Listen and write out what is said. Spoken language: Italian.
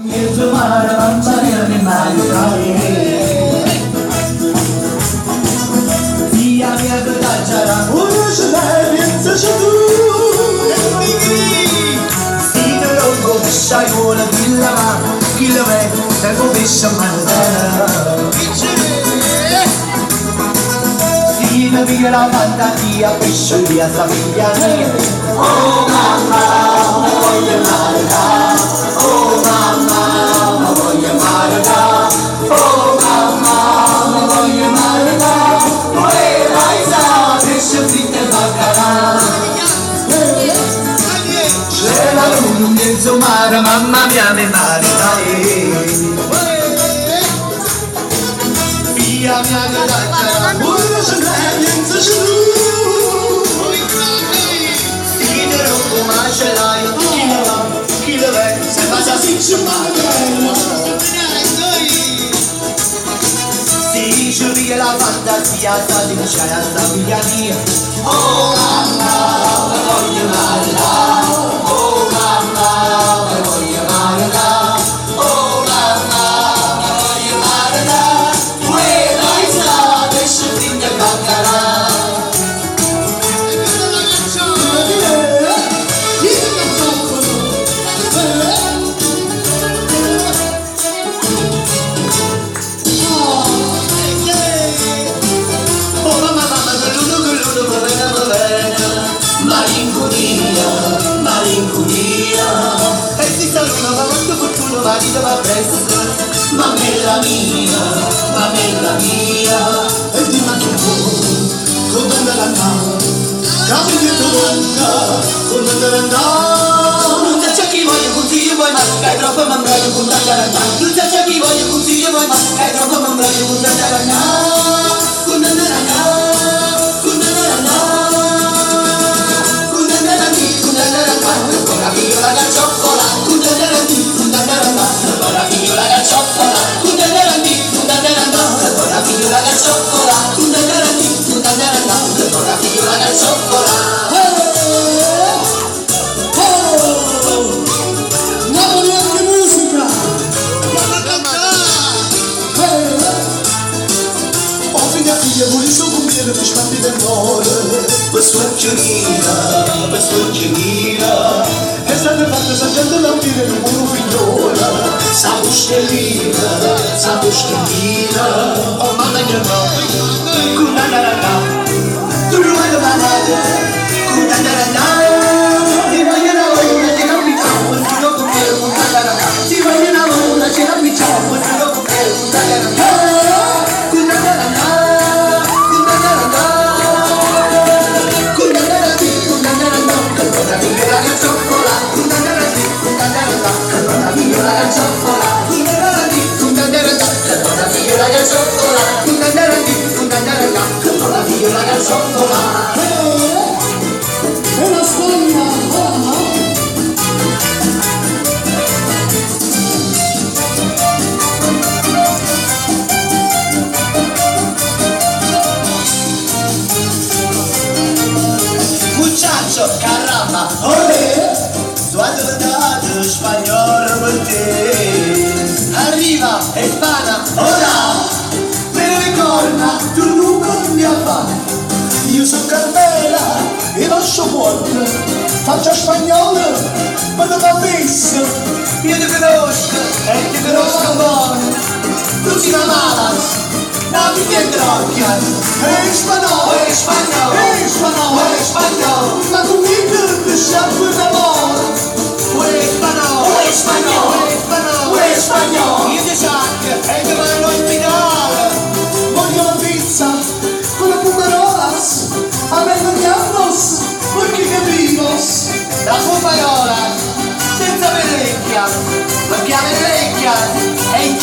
Między marami mają Via mia gadacciara Unușne viață și tu Sine logo Șaiolă Gilama Gilame Tego vișă mandana Sine vira fantasia Piscio via famiglia mia Oh mamma Mi voglio marda Oh mamma Mi voglio marda Oh mamma Mi voglio marda C'è la luna in mezzo mare, mamma mia mi marita Via mia gadaccia, buona sceglienza su Stine rogo ma ce l'hai, chi lo vede, se passa si ci Si via la fantasia, sta di lasciare sta figlia mia Oh mamma, mi voglio marita Oh mamma, mi voglio marita Oh mamma, mi voglio marita Quella estate scendi in baccarà Malinconia E si saluta ma molto fortuna marito va presto Mamella mia E di mattina con andare a capi di tonca con andare a non c'è chi voglio consiglio vuoi ma è troppo mambrello con andare a non c'è chi voglio consiglio vuoi ma è troppo mambrello con andare a con andare a la gacciopola, Napoli anche musica! Oh figlia vuoi su con me per spatti del mole per suoccerina è stata fatta sapendo la fine di un figliola sa buschellina oh mamma mia no kunanarana tu lo hai domandare kunanarana ti voglio una voglia ti capitavo tu lo compiere kunanarana ti voglio una voglia ti capitavo tu lo compiere kunanarana Muchacho, caramba, olé, suado dato spagnolo per te. Arriva, hispana, ora, me lo ricorda, tu non mi affari. Io sono Carmela e lascio buono, faccio spagnolo, ma non va messo. Io ti conosco e ti conosco buono, tu sei una malas. No mi droglia spagnolo ma conmigo te sciacquo d'amore spagnolo io ti sciacquo e ti mando in finale voglio la pizza con la pumarolas a me non diamos perché capimos la pumarola senza verecchia perché la verecchia è in